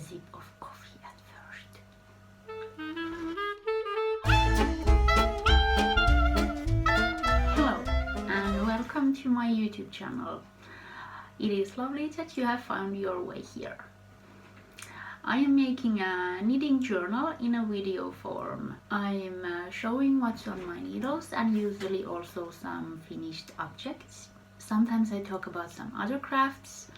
sip of coffee at first. Hello and welcome to my YouTube channel. It is lovely that you have found your way here. I am making a knitting journal in a video form. I am showing what's on my needles and usually also some finished objects. Sometimes I talk about some other crafts,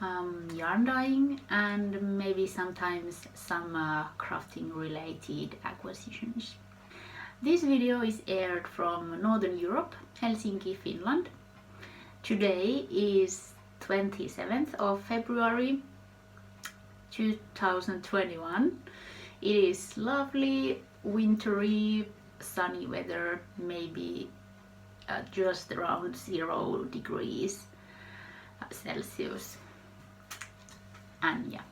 yarn dyeing, and maybe sometimes some crafting related acquisitions. This video is aired from Northern Europe, Helsinki, Finland. Today is 27th of February 2021. It is lovely, wintry, sunny weather, maybe just around 0 degrees Celsius. And yeah,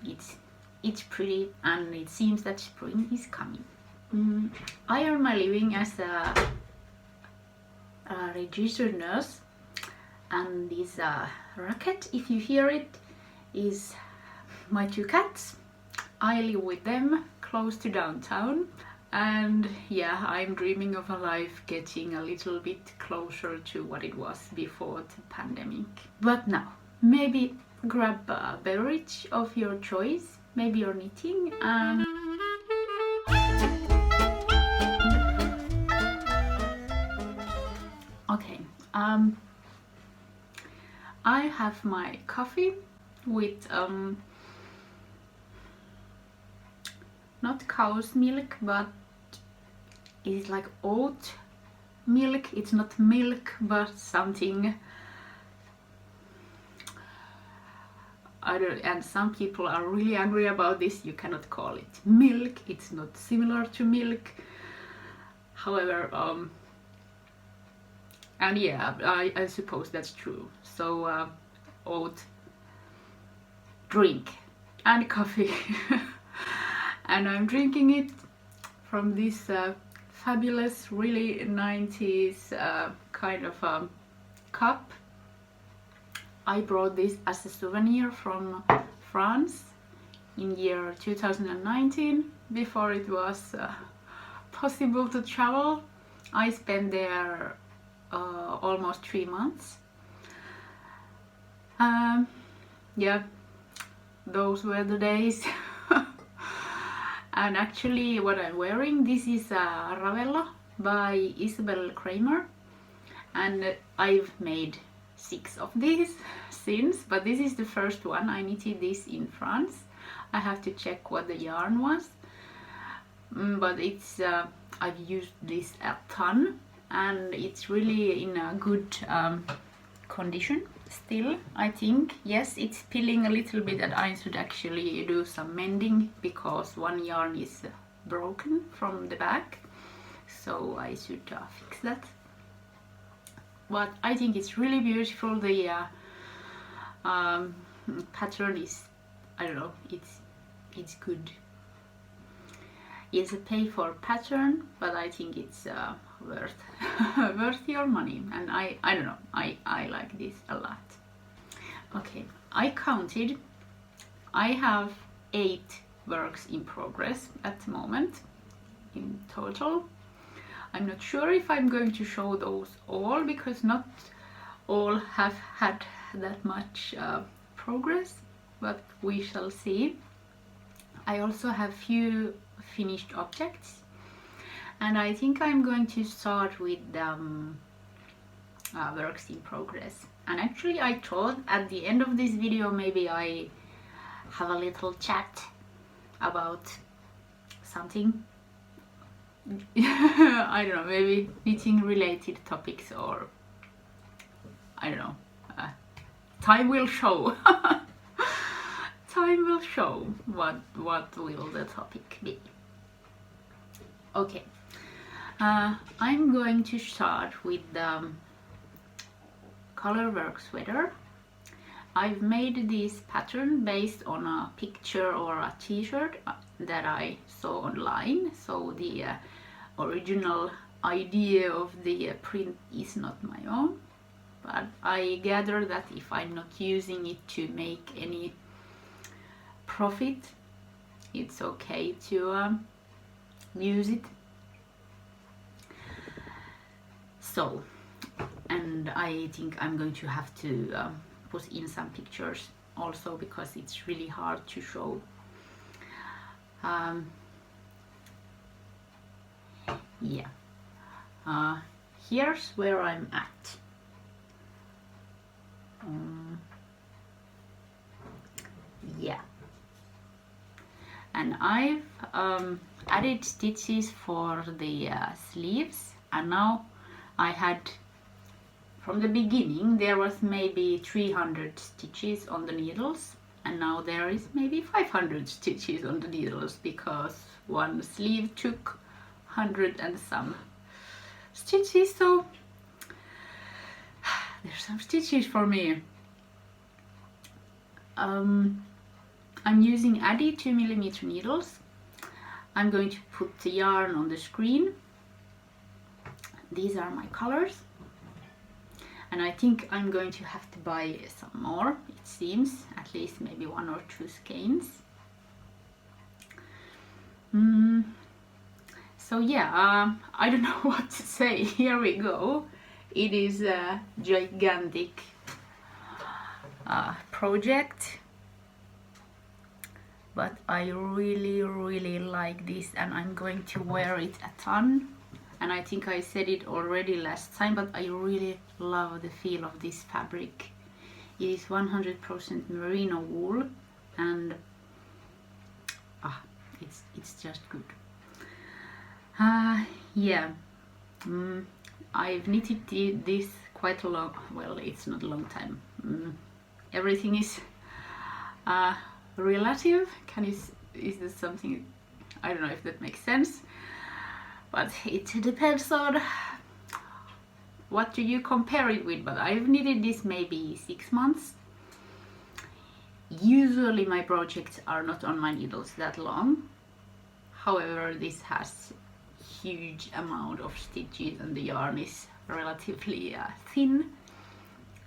it's pretty, and it seems that spring is coming. I earn my living as a registered nurse, and this racket, if you hear it, is my 2 cats. I live with them close to downtown, and yeah, I'm dreaming of a life getting a little bit closer to what it was before the pandemic. But now, maybe grab a beverage of your choice, maybe you're knitting, and okay, I have my coffee with not cow's milk, but it's like oat milk. It's not milk, but something. And some people are really angry about this. You cannot call it milk. It's not similar to milk. However, and yeah, I suppose that's true. So oat drink and coffee. And I'm drinking it from this fabulous, really 90s kind of cup. I brought this as a souvenir from France in year 2019, before it was possible to travel. I spent there almost 3 months. Yeah, those were the days. And actually what I'm wearing, this is a ravello by Isabell Kraemer, and I've made 6 of these since, but this is the first one. I knitted this in France. I have to check what the yarn was, but it's I've used this a ton, and it's really in a good condition still, I think. Yes, it's peeling a little bit, and I should actually do some mending because one yarn is broken from the back, so I should fix that. But I think it's really beautiful. The pattern is, I don't know, it's good. It's a pay for pattern, but I think it's worth worth your money, and I don't know, I like this a lot. Okay, I counted. I have 8 works in progress at the moment in total. I'm not sure if I'm going to show those all, because not all have had that much progress, but we shall see. I also have few finished objects, and I think I'm going to start with works in progress. And actually I thought at the end of this video maybe I have a little chat about something. I don't know, maybe knitting related topics, or I don't know, time will show. Time will show what will the topic be. Okay, I'm going to start with the colorwork sweater. I've made this pattern based on a picture or a t-shirt that I saw online, so the original idea of the print is not my own, but I gather that if I'm not using it to make any profit, it's okay to use it. So, and I think I'm going to have to put in some pictures also, because it's really hard to show. Yeah, here's where I'm at. Yeah, and I've added stitches for the sleeves, and now I had, from the beginning there was maybe 300 stitches on the needles, and now there is maybe 500 stitches on the needles, because one sleeve took 100 and some stitches, so there's some stitches for me. I'm using Addi 2mm needles. I'm going to put the yarn on the screen. These are my colors, and I think I'm going to have to buy some more, it seems, at least maybe 1 or 2 skeins. So yeah, I don't know what to say. Here we go. It is a gigantic project, but I really like this, and I'm going to wear it a ton. And I think I said it already last time, but I really love the feel of this fabric. It is 100% merino wool, and it's just good. Yeah, I've knitted this quite a long, well, it's not a long time. Everything is relative. Is this something, I don't know if that makes sense, but it depends on what do you compare it with. But I've knitted this maybe 6 months. Usually my projects are not on my needles that long. However, this has huge amount of stitches, and the yarn is relatively thin,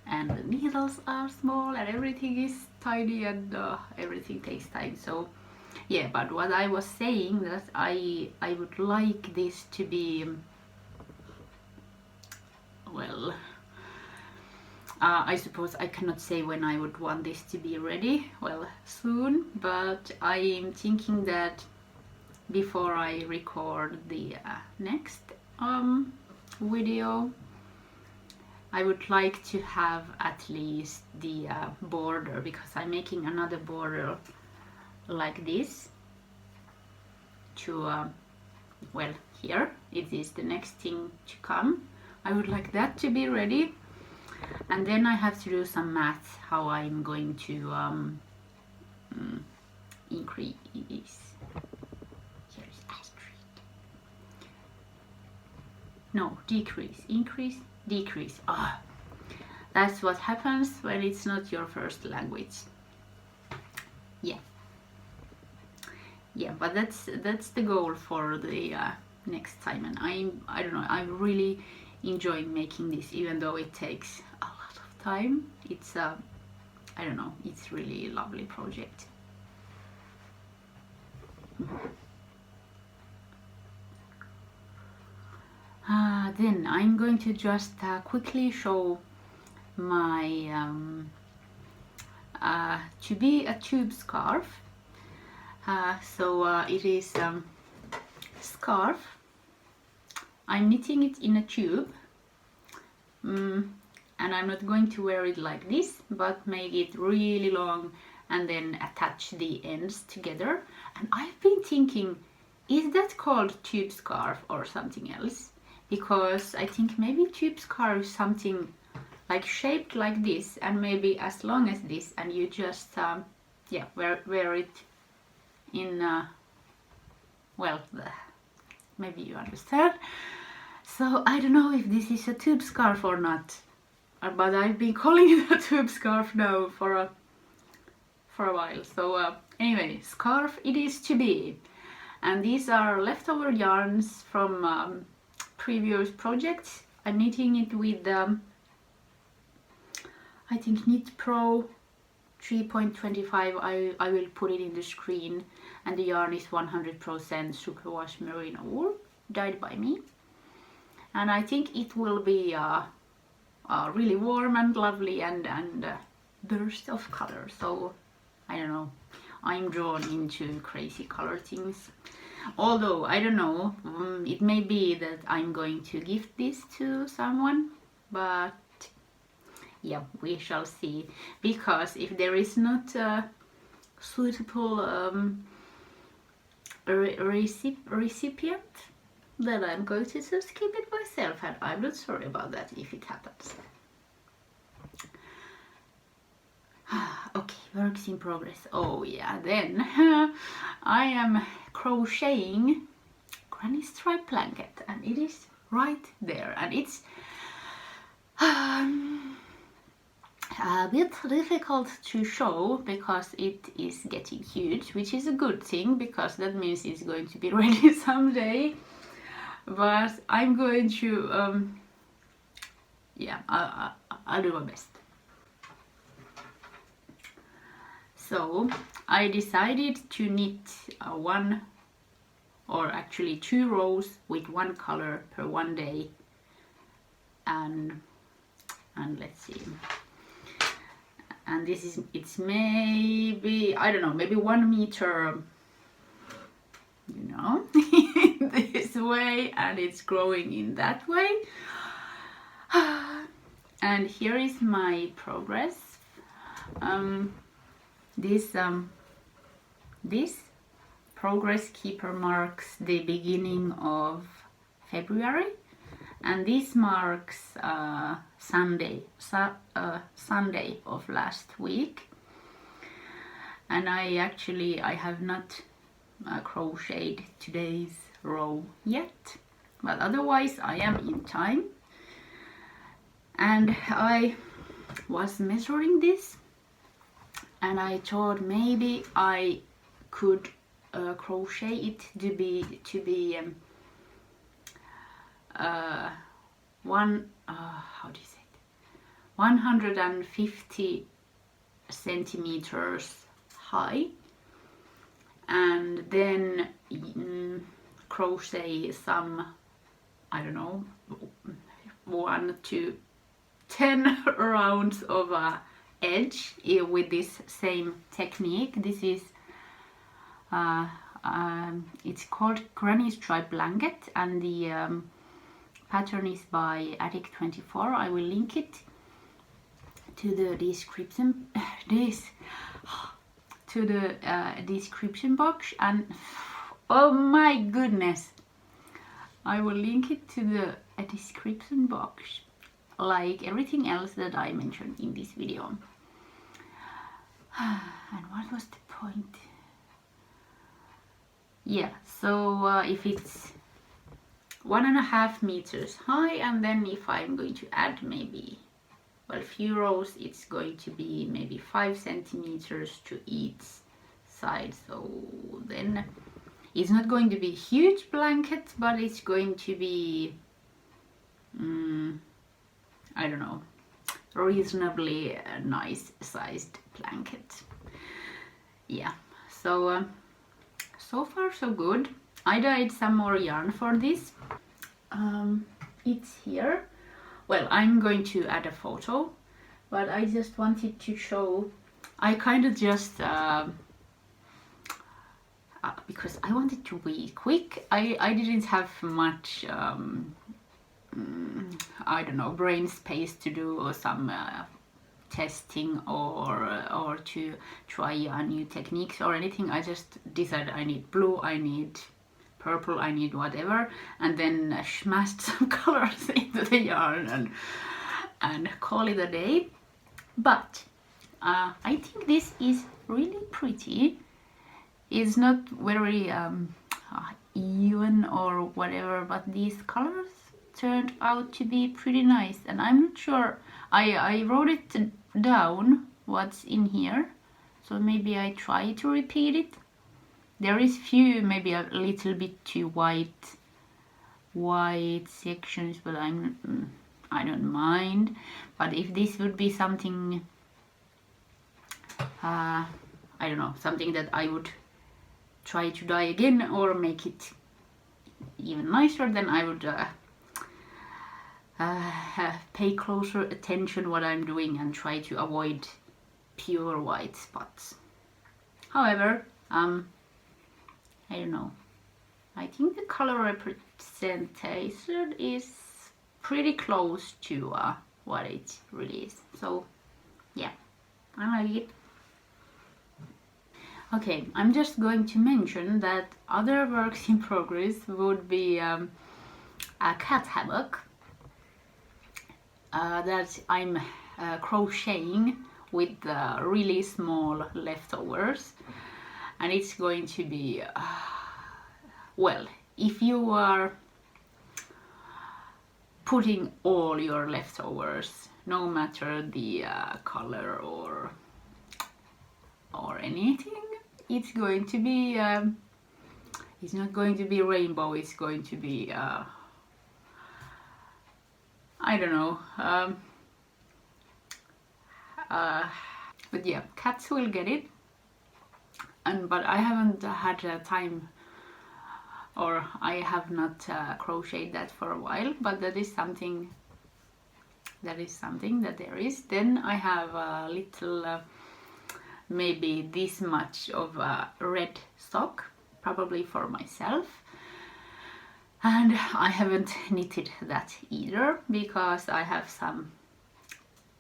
and the needles are small, and everything is tiny, and everything takes time. So yeah, but what I was saying, that I would like this to be, well, I suppose I cannot say when I would want this to be ready. Well, soon, but I'm thinking that before I record the next video, I would like to have at least the border, because I'm making another border like this to, well, here it is the next thing to come. I would like that to be ready, and then I have to do some math how I'm going to increase. No, decrease, increase, decrease. That's what happens when it's not your first language. Yeah, but that's the goal for the next time, and I don't know, I'm really enjoying making this, even though it takes a lot of time. It's I don't know, it's really a lovely project. Then I'm going to just quickly show my to be a tube scarf. So it is scarf. I'm knitting it in a tube, and I'm not going to wear it like this, but make it really long and then attach the ends together. And I've been thinking, is that called tube scarf or something else? Because I think maybe tube scarf is something like shaped like this, and maybe as long as this, and you just yeah, wear it in well, maybe you understand. So I don't know if this is a tube scarf or not, but I've been calling it a tube scarf now for a while. So anyway, scarf it is to be, and these are leftover yarns from previous projects. I'm knitting it with I think KnitPro 3.25. I will put it in the screen, and the yarn is 100% superwash merino wool, dyed by me. And I think it will be really warm and lovely and burst of color. So I don't know, I'm drawn into crazy color things. Although I don't know, it may be that I'm going to gift this to someone, but yeah, we shall see. Because if there is not a suitable recipient, then I'm going to just keep it myself, and I'm not sorry about that if it happens. Okay, works in progress. Oh yeah, then I am crocheting granny stripe blanket, and it is right there, and it's a bit difficult to show because it is getting huge, which is a good thing because that means it's going to be ready someday. But I'm going to yeah, I'll do my best. So I decided to knit one, or actually 2 rows with one color per one day, and let's see, and this is, it's maybe, I don't know, maybe 1 meter, you know, this way, and it's growing in that way. And here is my progress. This progress keeper marks the beginning of February, and this marks Sunday of last week. And I have not crocheted today's row yet, but otherwise I am in time. And I was measuring this, and I thought maybe I could crochet it to be 150 centimeters high, and then crochet some, I don't know, 1 to 10 rounds of edge with this same technique. This is it's called Granny Stripe Blanket, and the pattern is by Addict 24. I will link it to the description description box, and oh my goodness, I will link it to the description box like everything else that I mentioned in this video. And what was the point? Yeah, so if it's 1.5 meters high, and then if I'm going to add maybe, well, few rows, it's going to be maybe 5 centimeters to each side. So then it's not going to be a huge blanket, but it's going to be I don't know, reasonably nice sized blanket. Yeah, so so far so good. I dyed some more yarn for this. It's here. Well, I'm going to add a photo, but I just wanted to show, I kind of just because I wanted to be quick, I didn't have much I don't know, brain space to do some testing or to try new techniques or anything. I just decided I need blue, I need purple, I need whatever, and then smashed some colors into the yarn and call it a day. But I think this is really pretty. It's not very even or whatever, but these colors turned out to be pretty nice, and I'm not sure, I wrote it down what's in here, so maybe I try to repeat it. There is few, maybe a little bit too white sections, but I don't mind. But if this would be something I don't know, something that I would try to dye again or make it even nicer, then I would pay closer attention what I'm doing and try to avoid pure white spots. However, I don't know, I think the color representation is pretty close to what it really is. So yeah, I like it. Okay, I'm just going to mention that other works in progress would be a cat hammock that I'm crocheting with really small leftovers, and it's going to be well, if you are putting all your leftovers, no matter the color or anything, it's going to be it's not going to be rainbow, it's going to be I don't know, but yeah, cats will get it. But I haven't had time, or I have not crocheted that for a while, but that is something that there is. Then I have a little maybe this much of red sock, probably for myself, and I haven't knitted that either because I have some,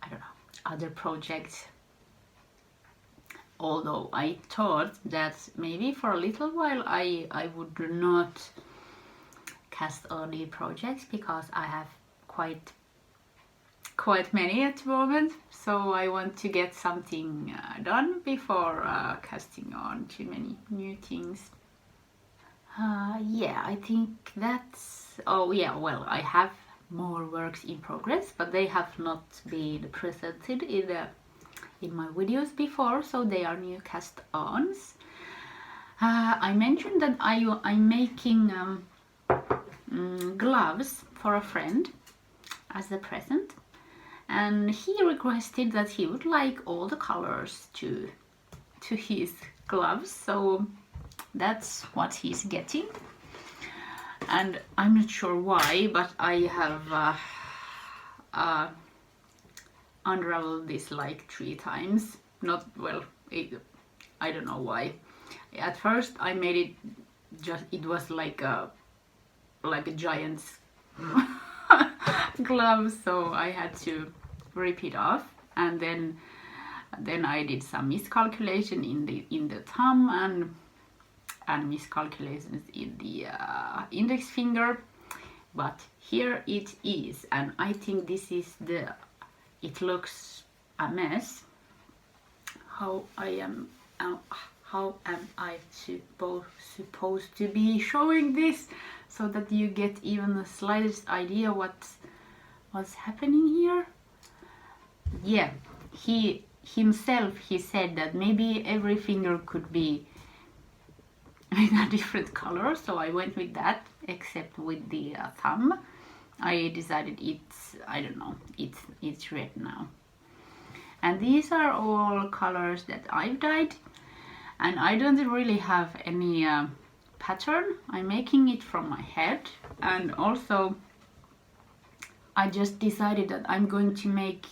I don't know, other projects. Although I thought that maybe for a little while I would not cast on the projects because I have quite many at the moment, so I want to get something done before casting on too many new things. Yeah, I think that's, oh yeah, well, I have more works in progress, but they have not been presented in my videos before, so they are new cast-ons. I mentioned that I'm making gloves for a friend as a present, and he requested that he would like all the colors to his gloves, so that's what he's getting. And I'm not sure why, but I have unraveled this like 3 times. Not well, I don't know why. At first I made it just, it was like a giant's glove, so I had to rip it off, and then I did some miscalculation in the thumb and miscalculations in the index finger, but here it is, and I think this is it looks a mess. How am I supposed to be showing this so that you get even the slightest idea what's happening here? Yeah, he said that maybe every finger could be in a different color, so I went with that, except with the thumb. I decided I don't know, it's red now. And these are all colors that I've dyed, and I don't really have any pattern. I'm making it from my head, and also I just decided that I'm going to make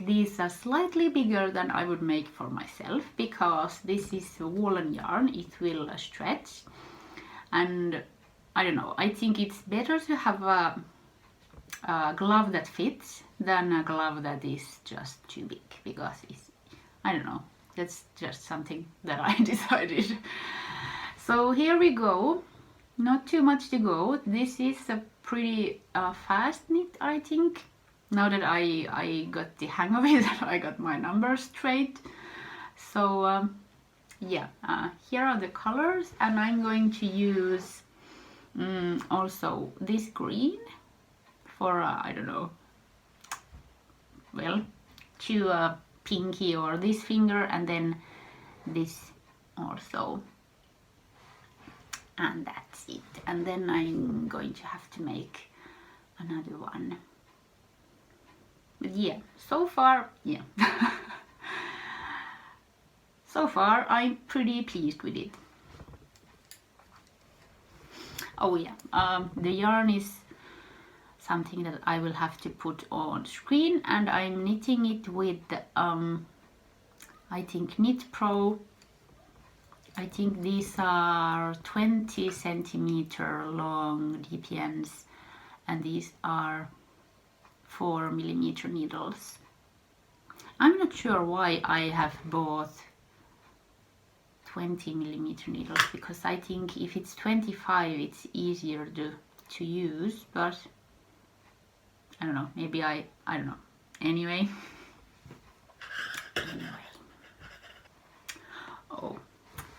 these slightly bigger than I would make for myself, because this is woolen yarn, it will stretch, and I don't know, I think it's better to have a glove that fits than a glove that is just too big, because it's, I don't know, that's just something that I decided. So here we go, not too much to go. This is a pretty fast knit, I think, now that I got the hang of it and I got my numbers straight. So yeah, here are the colors, and I'm going to use also this green for I don't know, well, to pinky or this finger, and then this also, and that's it. And then I'm going to have to make another one. But yeah, so far, yeah. so far I'm pretty pleased with it. Oh yeah, the yarn is something that I will have to put on screen, and I'm knitting it with I think KnitPro. I think these are 20 centimeter long DPNs, and these are 4mm needles. I'm not sure why I have bought 20mm needles, because I think if it's 25 it's easier to use, but I don't know, maybe I don't know. Anyway. Oh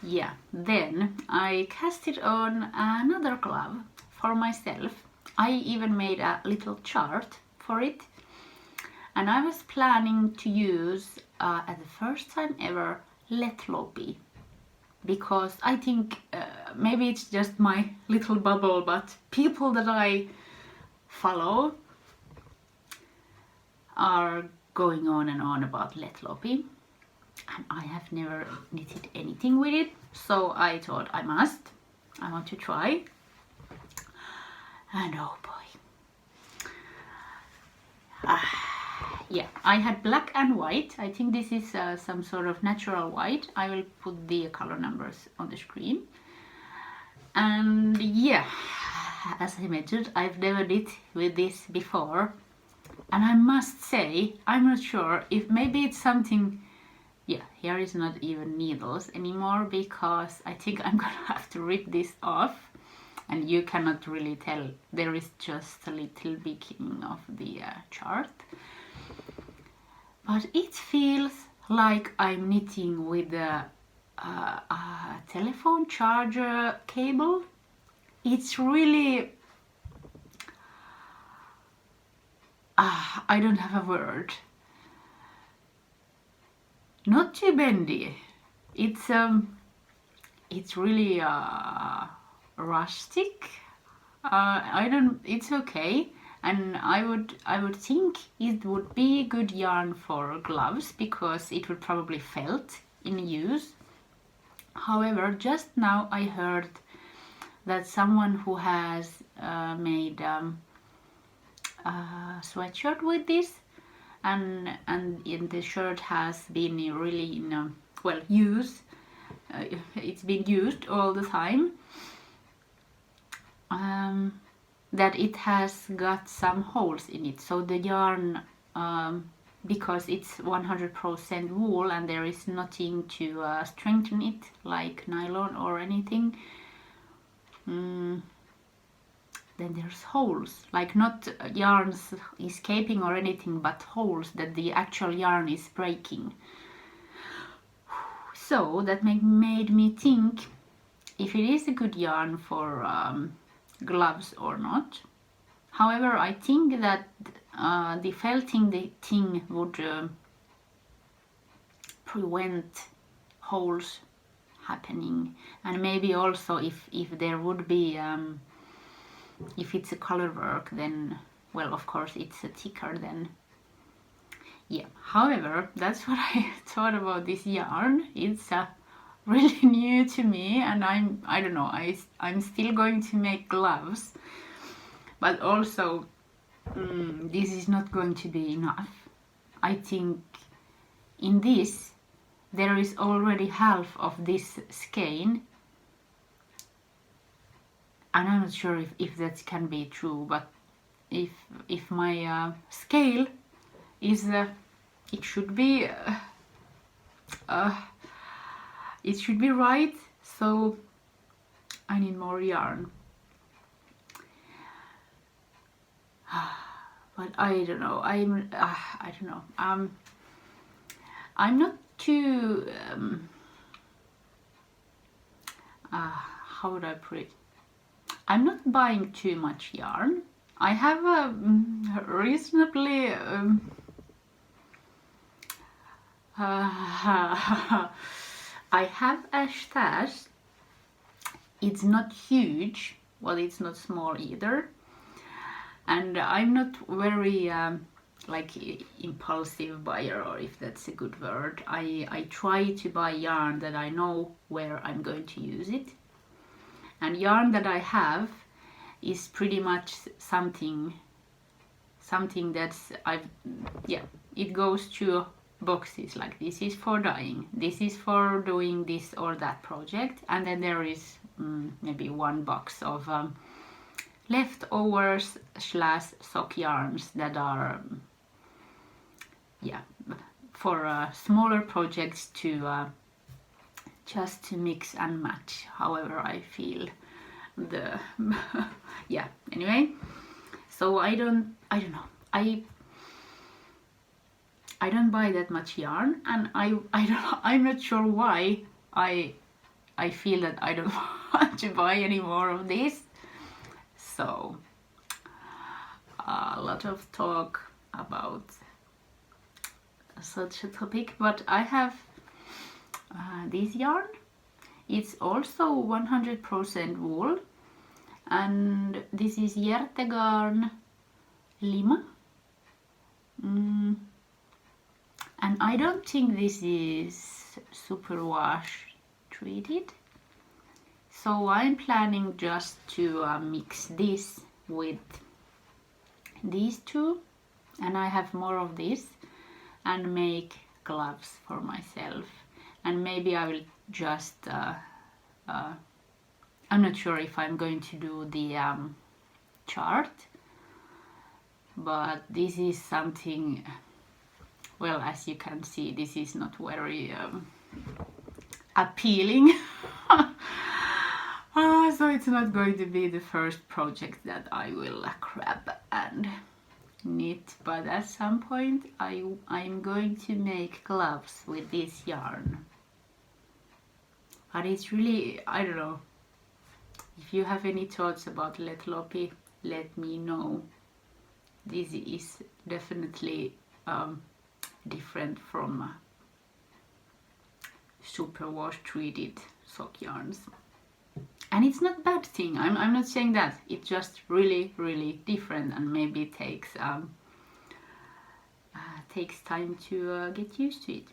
yeah, then I casted on another glove for myself. I even made a little chart for it, and I was planning to use at the first time ever Letlopi, because I think maybe it's just my little bubble, but people that I follow are going on and on about Letlopi, and I have never knitted anything with it, so I thought I want to try. And oh boy, yeah, I had black and white. I think this is some sort of natural white. I will put the color numbers on the screen. And yeah, as I mentioned, I've never knit with this before, and I must say, I'm not sure if maybe it's something. Yeah, here is not even needles anymore, because I think I'm gonna have to rip this off, and you cannot really tell. There is just a little beginning of the chart, but it feels like I'm knitting with a telephone charger cable. It's really I don't have a word. Not too bendy. It's really rustic. It's okay, and I would think it would be good yarn for gloves, because it would probably felt in use. However, just now I heard that someone who has made a sweatshirt with this, and in the shirt has been really in well use. It's been used all the time. That it has got some holes in it, so the yarn, because it's 100% wool and there is nothing to strengthen it like nylon or anything, then there's holes, like not yarns escaping or anything, but holes that the actual yarn is breaking. So that made me think if it is a good yarn for gloves or not. However, I think that the felting the thing would prevent holes happening, and maybe also if there would be if it's a color work, then well, of course it's thicker then. Yeah, however, that's what I thought about this yarn. It's really new to me, and I don't know, I'm still going to make gloves, but also this is not going to be enough. I think in this there is already half of this skein, and I'm not sure if that can be true, but if my scale is it should be right, so I need more yarn. But I don't know, I don't know, I'm not too how would I put it, I'm not buying too much yarn. I have a reasonably I have a stash. It's not huge, well, it's not small either, and I'm not very like impulsive buyer, or if that's a good word. I try to buy yarn that I know where I'm going to use it. And yarn that I have is pretty much something that's it goes to boxes, like this is for dyeing, this is for doing this or that project, and then there is maybe one box of leftovers / sock yarns that are for smaller projects to just to mix and match however I feel the anyway. So I don't know, I don't buy that much yarn, and I'm not sure why I feel that I don't want to buy any more of this. So a lot of talk about such a topic, but I have this yarn. It's also 100% wool, and this is DaleGarn Lima. And I don't think this is superwash treated, so I'm planning just to mix this with these two, and I have more of this, and make gloves for myself. And maybe I will just I'm not sure if I'm going to do the chart, but this is something, well, as you can see, this is not very appealing. So it's not going to be the first project that I will grab and knit, but at some point I'm going to make gloves with this yarn. But it's really, I don't know, if you have any thoughts about Letlopi, let me know. This is definitely different from superwash treated sock yarns, and it's not a bad thing. I'm not saying that. It's just really different, and maybe it takes time to get used to it.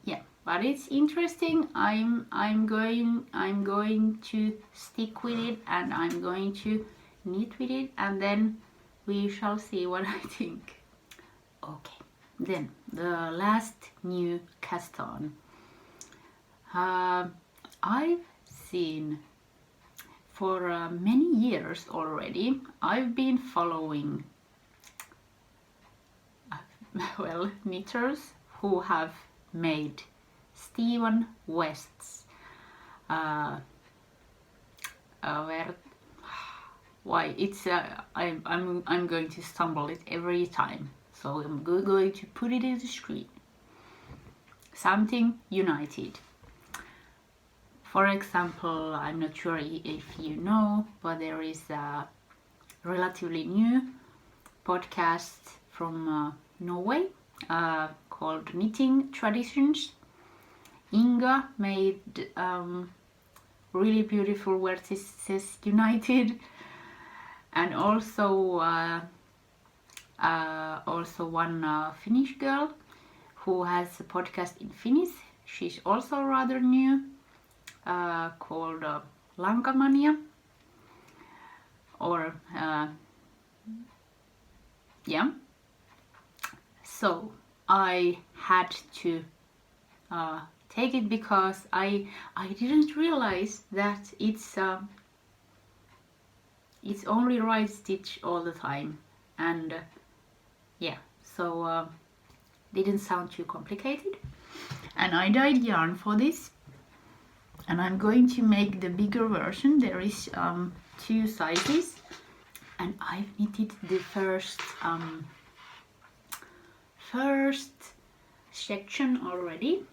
Yeah, but it's interesting. I'm going to stick with it, and I'm going to knit with it, and then we shall see what I think. Okay, then the last new cast on. I've seen for many years already, I've been following knitters who have made Stephen West's I'm going to stumble it every time, so I'm going to put it in the screen. Something United. For example, I'm not sure if you know, but there is a relatively new podcast from Norway called Knitting Traditions. Inga made really beautiful where it says United, and also one Finnish girl who has a podcast in Finnish. She's also rather new, called Lankamania, or so I had to take it because I didn't realize that it's only right stitch all the time, and so didn't sound too complicated, and I dyed yarn for this, and I'm going to make the bigger version. There is 2 sizes, and I've knitted the first section already.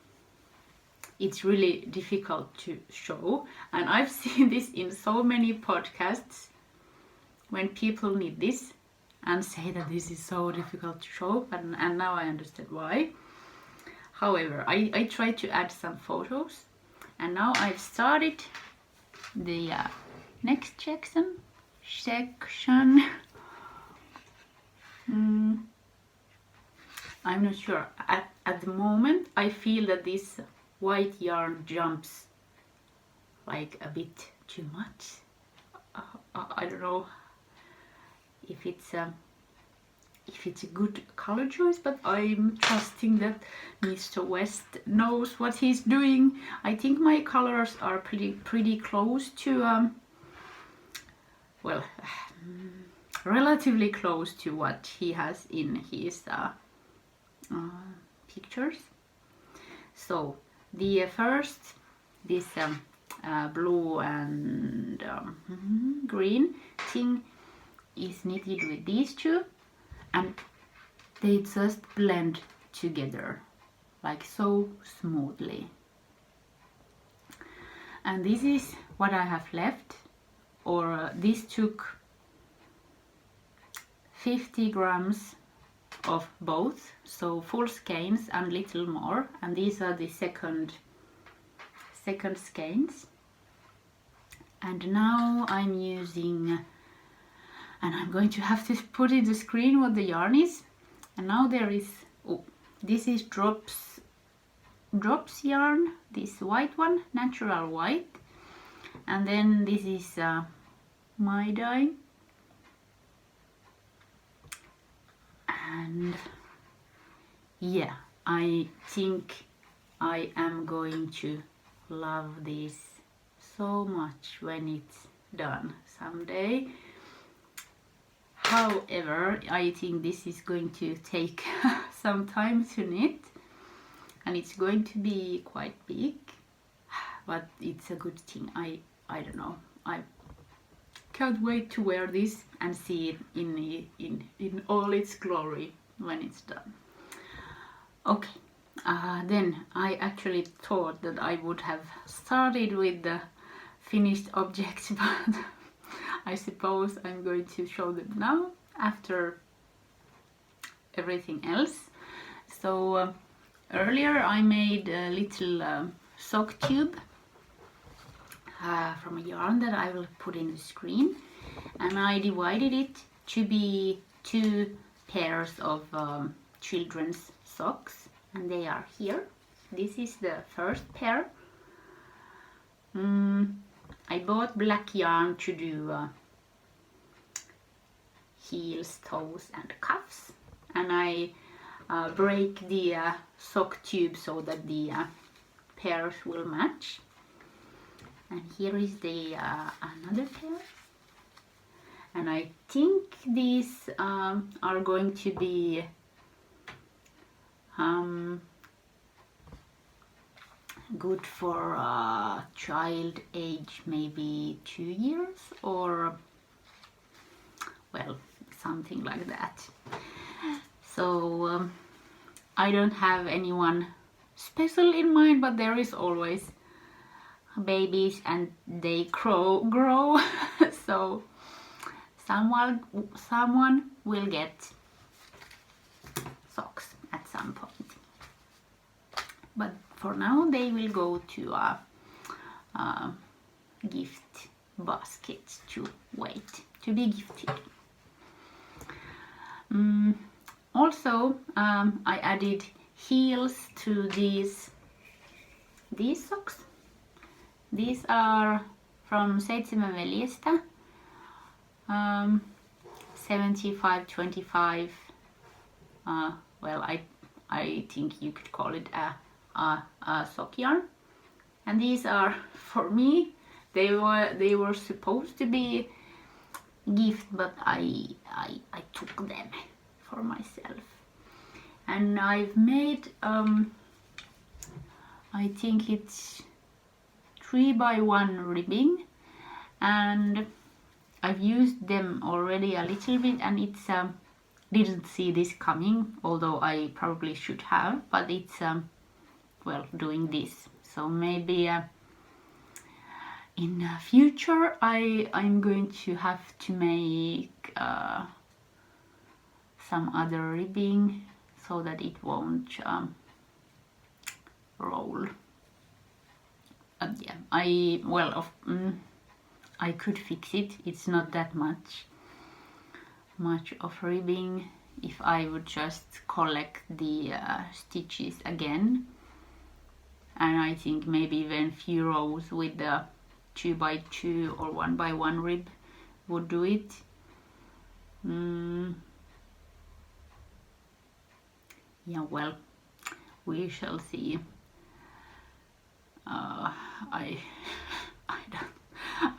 It's really difficult to show, and I've seen this in so many podcasts when people knit this and say that this is so difficult to show, and now I understand why. However, I tried to add some photos, and now I've started the next section. I'm not sure. At the moment I feel that this white yarn jumps like a bit too much. I don't know if it's a good color choice, but I'm trusting that Mr. West knows what he's doing. I think my colors are pretty close to well, relatively close to what he has in his pictures. So the first, this blue and green thing is knitted with these two, and they just blend together like so smoothly. And this is what I have left, or this took 50 grams of both, so full skeins and little more, and these are the second skeins. And now I'm using, and I'm going to have to put in the screen what the yarn is. And now there is, oh, this is drops yarn, this white one, natural white, and then this is my dye, and yeah, I think I am going to love this so much when it's done someday. However, I think this is going to take some time to knit, and it's going to be quite big, but it's a good thing. I don't know, I can't wait to wear this and see it in all its glory when it's done. Okay, then I actually thought that I would have started with the finished objects, but I suppose I'm going to show them now after everything else. So earlier I made a little sock tube from a yarn that I will put in the screen, and I divided it to be 2 pairs of children's socks, and they are here. This is the first pair. I bought black yarn to do heels, toes and cuffs, and I break the sock tube so that the pairs will match. And here is the another pair, and I think these are going to be good for child age, maybe 2 years, or well, something like that. So I don't have anyone special in mind, but there is always babies and they grow so someone will get socks at some point, but for now they will go to a gift basket to wait to be gifted. Also I added heels to these socks. These are from 7 veljestä, 75-25. Well, I think you could call it a sock yarn. And these are for me. They were supposed to be gift, but I took them for myself. And I've made I think it's 3x1 ribbing, and I've used them already a little bit, and it's didn't see this coming, although I probably should have, but it's well, doing this. So maybe in the future I'm going to have to make some other ribbing so that it won't roll. Yeah, I could fix it. It's not that much of ribbing if I would just collect the stitches again, and I think maybe even few rows with the 2x2 or 1x1 rib would do it. Yeah, well, we shall see. I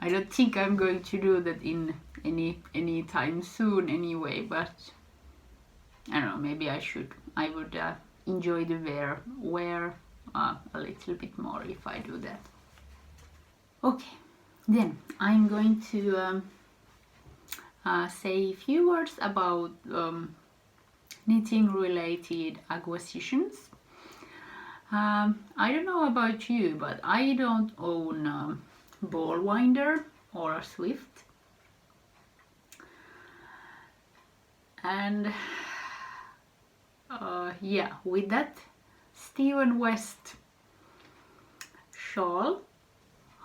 don't think I'm going to do that in any time soon anyway, but I don't know, maybe I would enjoy the wear a little bit more if I do that. Okay, then I'm going to say a few words about knitting related acquisitions. I don't know about you, but I don't own a ball winder or a Swift, and yeah, with that Steven West shawl,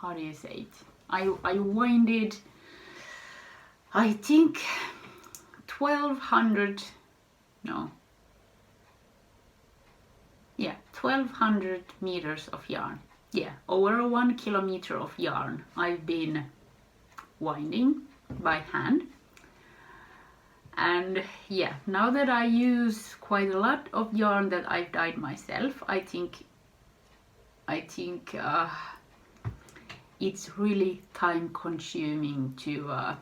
how do you say it? I winded, I think 1200 meters of yarn. Yeah, over 1 kilometer of yarn I've been winding by hand. And yeah, now that I use quite a lot of yarn that I've dyed myself, I think it's really time consuming to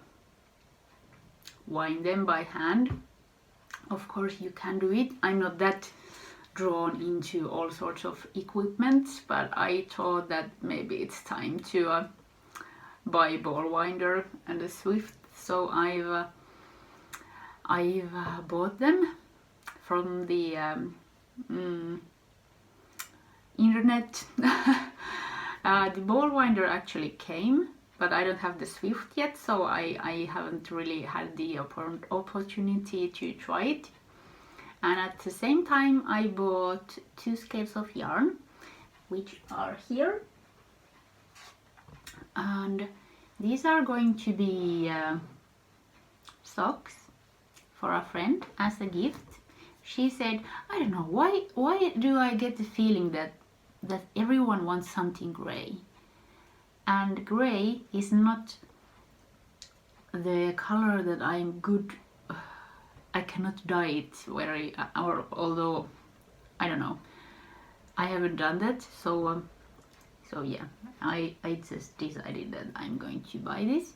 wind them by hand. Of course you can do it. I'm not that drawn into all sorts of equipment, but I thought that maybe it's time to buy a ball winder and a Swift, so I've bought them from the internet. The ball winder actually came, but I don't have the Swift yet, so I haven't really had the opportunity to try it. And at the same time I bought 2 scales of yarn, which are here, and these are going to be socks for a friend as a gift. She said, I don't know, why do I get the feeling that everyone wants something grey, and grey is not the color that I'm good. I cannot dye it although I don't know, I haven't done that, so yeah, I just decided that I'm going to buy this.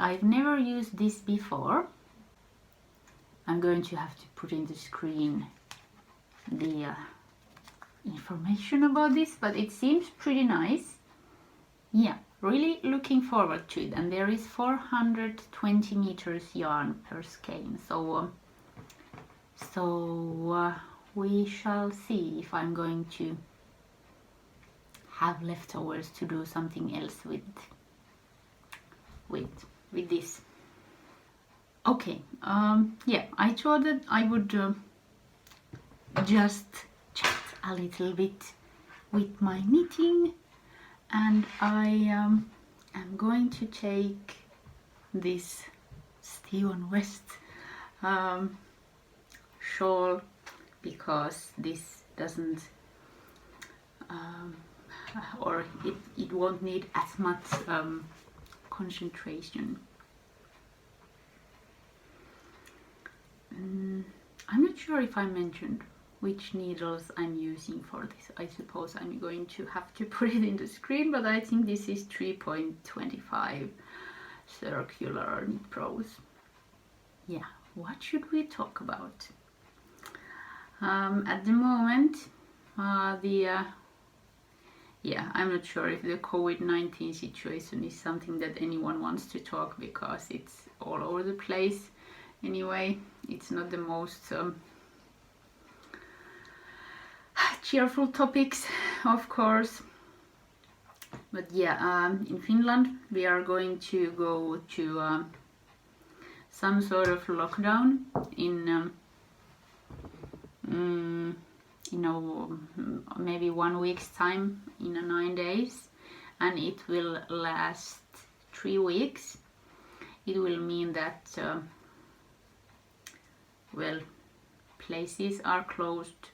I've never used this before. I'm going to have to put in the screen the information about this, but it seems pretty nice. Yeah, really looking forward to it. And there is 420 meters yarn per skein, so we shall see if I'm going to have leftovers to do something else with this. Okay, yeah, I thought that I would just chat a little bit with my knitting, and I am going to take this Steven West shawl because this doesn't or it won't need as much concentration. I'm not sure if I mentioned which needles I'm using for this. I suppose I'm going to have to put it in the screen, but I think this is 3.25 circular KnitPros. Yeah, what should we talk about? At the moment, yeah, I'm not sure if the COVID-19 situation is something that anyone wants to talk, because it's all over the place. Anyway, it's not the most cheerful topics, of course. But yeah, in Finland we are going to go to some sort of lockdown in maybe 1 week's time, in 9 days, and it will last 3 weeks. It will mean that well, places are closed,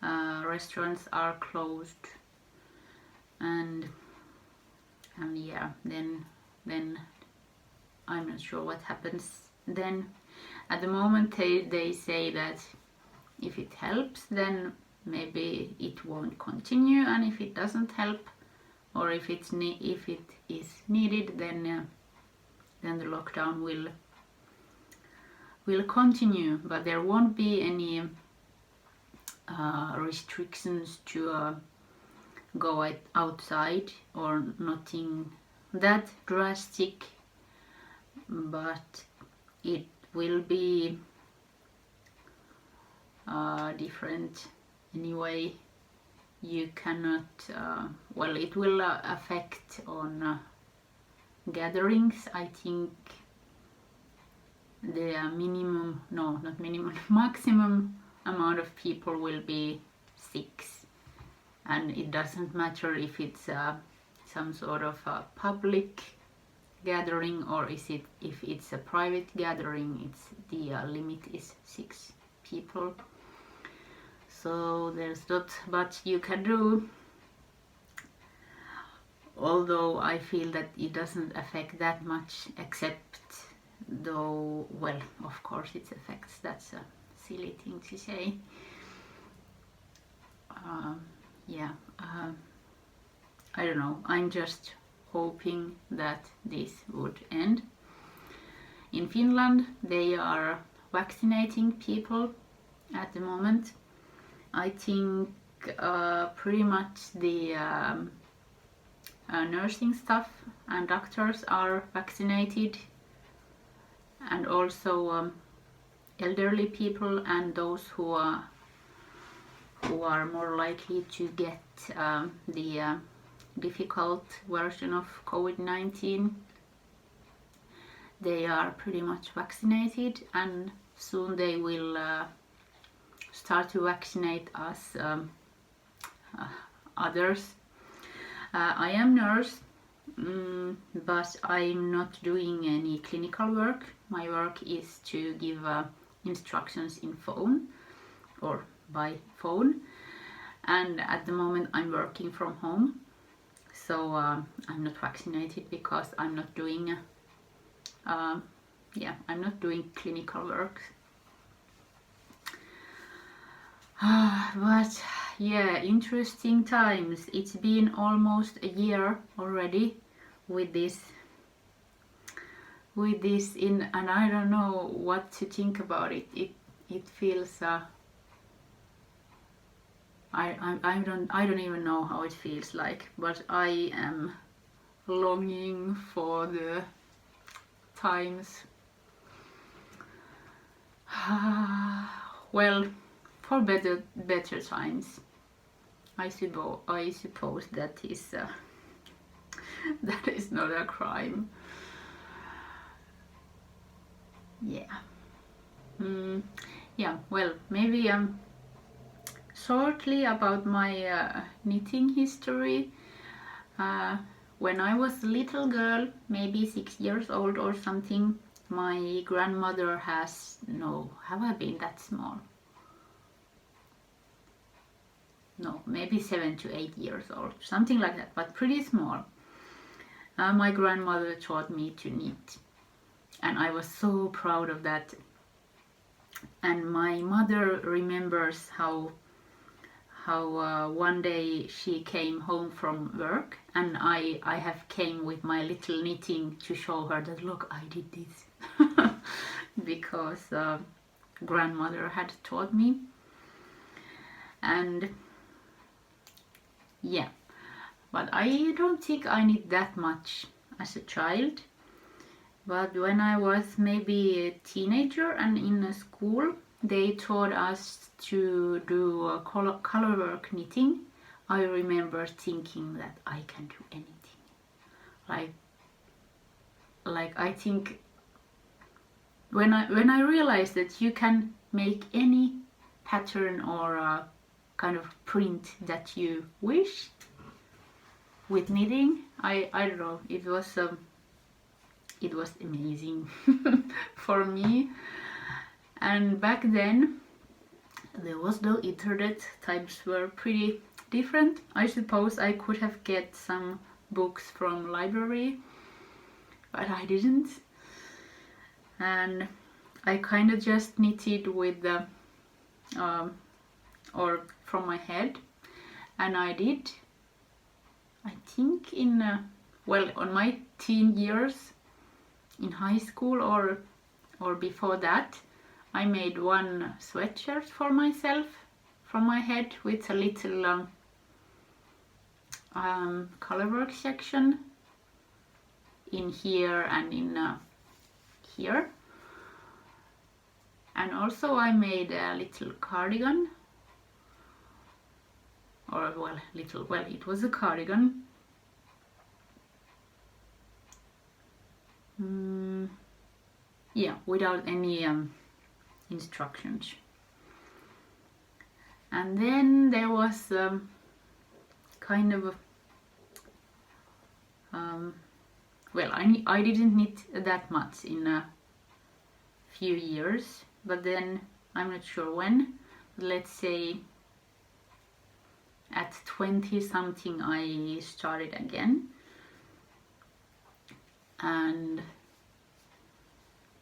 restaurants are closed, and yeah, then I'm not sure what happens then. At the moment they say that if it helps, then maybe it won't continue, and if it doesn't help, or if it is needed, then the lockdown will continue, but there won't be any restrictions to go outside or nothing that drastic, but it will be different anyway. You cannot, well, it will affect on gatherings. I think the maximum amount of people will be 6, and it doesn't matter if it's some sort of a public gathering or if it's a private gathering. It's the limit is 6 people. So there's not much you can do, although I feel that it doesn't affect that much, except though, well, of course it affects. That's a silly thing to say. Yeah, I don't know, I'm just hoping that this would end. In Finland they are vaccinating people at the moment. I think pretty much the nursing staff and doctors are vaccinated, and also elderly people and those who are more likely to get the difficult version of COVID-19. They are pretty much vaccinated, and soon they will start to vaccinate us others. I am nurse, but I'm not doing any clinical work. My work is to give instructions in phone or by phone, and at the moment I'm working from home, so I'm not vaccinated because I'm not doing I'm not doing clinical work. But yeah, interesting times. It's been almost a year already with this in, and I don't know what to think about it. It feels I don't even know how it feels like, but I am longing for the times well, for better times. I suppose that is that is not a crime. Yeah. Yeah, well, maybe shortly about my knitting history. When I was a little girl, maybe 6 years old or something, my grandmother have I been that small? No, maybe 7 to 8 years old, something like that, but pretty small. My grandmother taught me to knit, and I was so proud of that. And my mother remembers how one day she came home from work, and I have came with my little knitting to show her that, look, I did this because grandmother had taught me. And yeah, but I don't think I knit that much as a child. But when I was maybe a teenager and in a school, they taught us to do colorwork knitting. I remember thinking that I can do anything. Like I think when I realized that you can make any pattern or kind of print that you wish with knitting, I don't know, it was amazing for me. And back then there was no internet, times were pretty different. I suppose I could have get some books from library, but I didn't. And I kind of just knitted with the or from my head, and I did, I think in well, on my teen years in high school or before that, I made one sweatshirt for myself from my head with a little colorwork section in here and in here. And also I made a little cardigan, or well, it was a cardigan. Yeah, without any instructions. And then there was kind of well, I didn't knit that much in a few years, but then I'm not sure when, let's say at 20 something I started again, and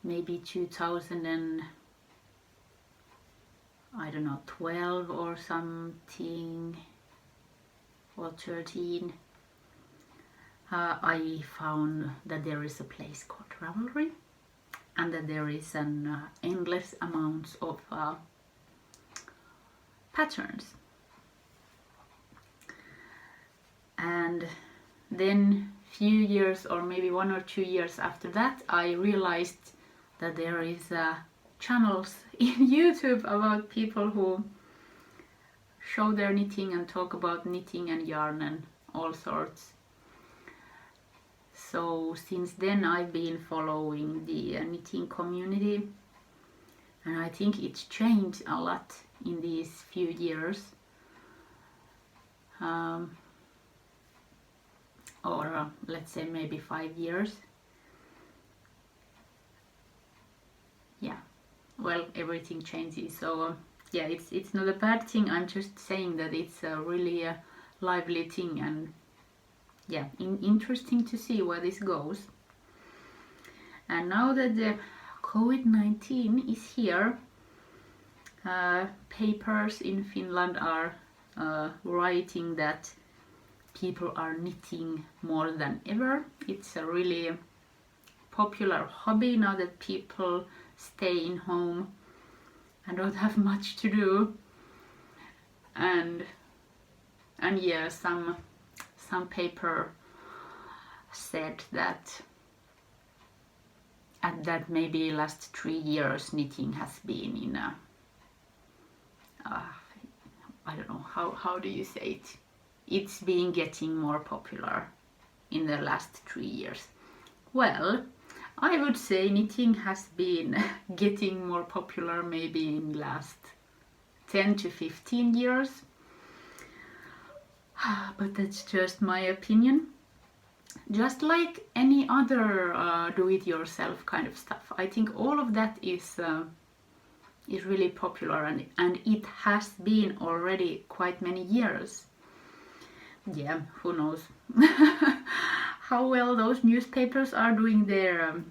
maybe 2000 and I don't know, 12 or something, or 13, I found that there is a place called Ravelry, and that there is an endless amount of patterns. And then few years, or maybe 1 or 2 years after that, I realized that there is channels in YouTube about people who show their knitting and talk about knitting and yarn and all sorts. So since then I've been following the knitting community, and I think it's changed a lot in these few years, or let's say maybe 5 years. Yeah, well, everything changes, so yeah, it's not a bad thing. I'm just saying that it's a really lively thing, and yeah, interesting to see where this goes. And now that the COVID-19 is here, papers in Finland are writing that people are knitting more than ever. It's a really popular hobby now that people stay in home and don't have much to do. And yeah, some paper said that maybe last 3 years knitting has been in a I don't know how do you say it. It's been getting more popular in the last 3 years. Well, I would say knitting has been getting more popular maybe in the last 10 to 15 years. But that's just my opinion. Just like any other do-it-yourself kind of stuff, I think all of that is really popular, and it has been already quite many years. Yeah, who knows how well those newspapers are doing their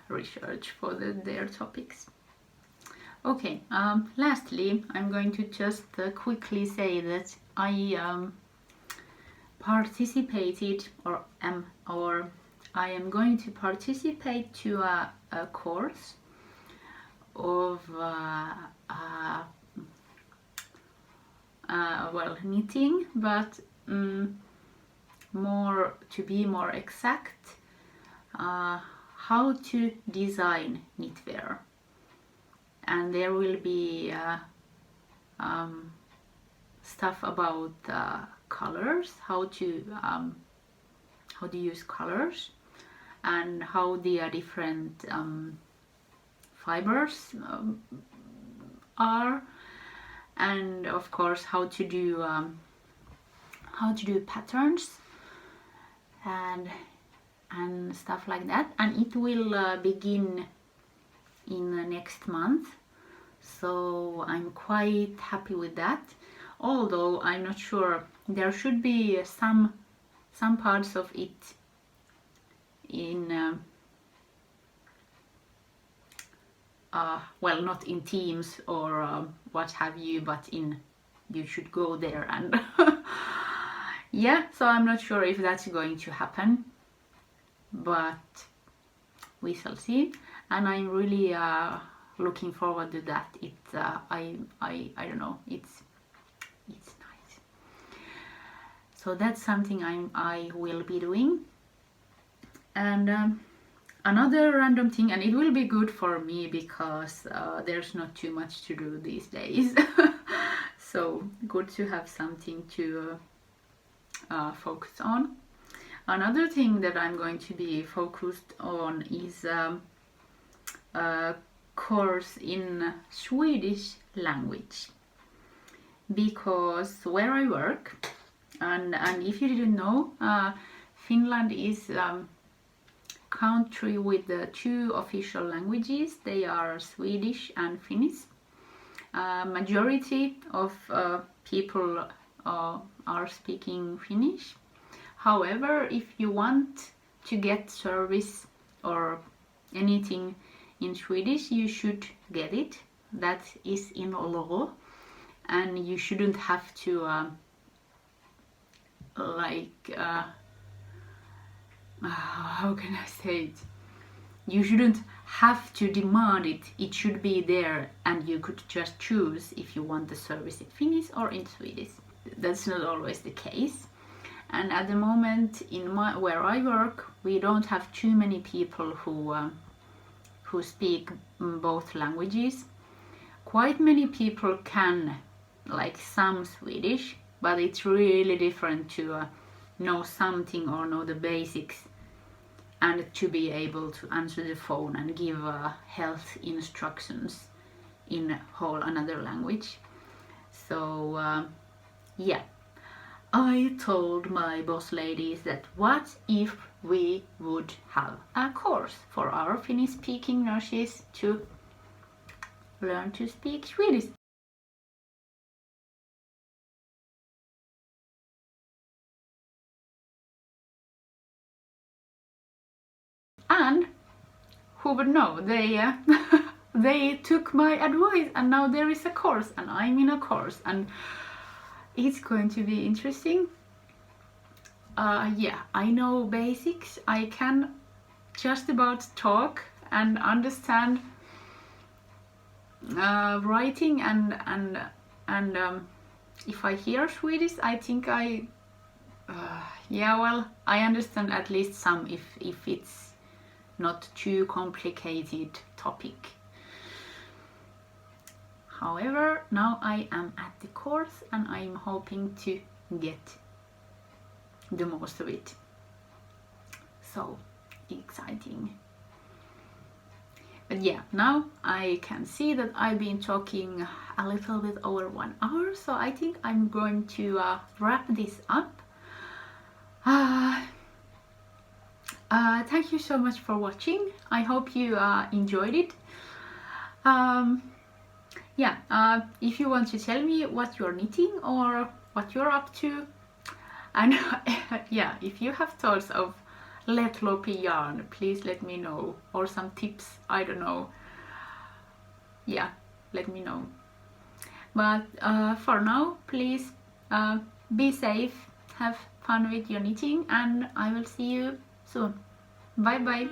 research for their topics. Okay, lastly, I'm going to just quickly say that I participated, or I am going to participate to a course of well, knitting, but more, to be more exact, how to design knitwear. And there will be stuff about colors, how to use colors, and how the different fibers are, and of course how to do patterns and stuff like that. And it will begin in next month, so I'm quite happy with that. Although I'm not sure, there should be some parts of it in well, not in Teams or what have you, but you should go there and yeah, so I'm not sure if that's going to happen, but we shall see. And I'm really looking forward to that. I don't know, it's nice. So that's something I will be doing. And another random thing, and it will be good for me because there's not too much to do these days. So good to have something to focus on. Another thing that I'm going to be focused on is a course in Swedish language, because where I work, and if you didn't know, Finland is country with the 2 official languages. They are Swedish and Finnish. Majority of people are speaking Finnish. However, if you want to get service or anything in Swedish, you should get it. That is in law, and you shouldn't have to how can I say it? You shouldn't have to demand it. It should be there, and you could just choose if you want the service in Finnish or in Swedish. That's not always the case. And at the moment, where I work, we don't have too many people who speak both languages. Quite many people can, like, some Swedish, but it's really different to know something or know the basics and to be able to answer the phone and give health instructions in a whole another language. So yeah, I told my boss ladies that what if we would have a course for our Finnish speaking nurses to learn to speak Swedish. And who would know, they took my advice, and now there is a course, and I'm in a course, and it's going to be interesting. Yeah, I know basics. I can just about talk and understand writing, and if I hear Swedish, I think yeah, well, I understand at least some if it's not too complicated topic. However, now I am at the course and I'm hoping to get the most of it. So exciting. But yeah, now I can see that I've been talking a little bit over 1 hour, so I think I'm going to wrap this up. Thank you so much for watching. I hope you enjoyed it. Yeah, if you want to tell me what you're knitting or what you're up to, and yeah, if you have thoughts of lättloppig yarn, please let me know, or some tips, I don't know. Yeah, let me know. But for now, please be safe, have fun with your knitting, and I will see you soon. Bye bye.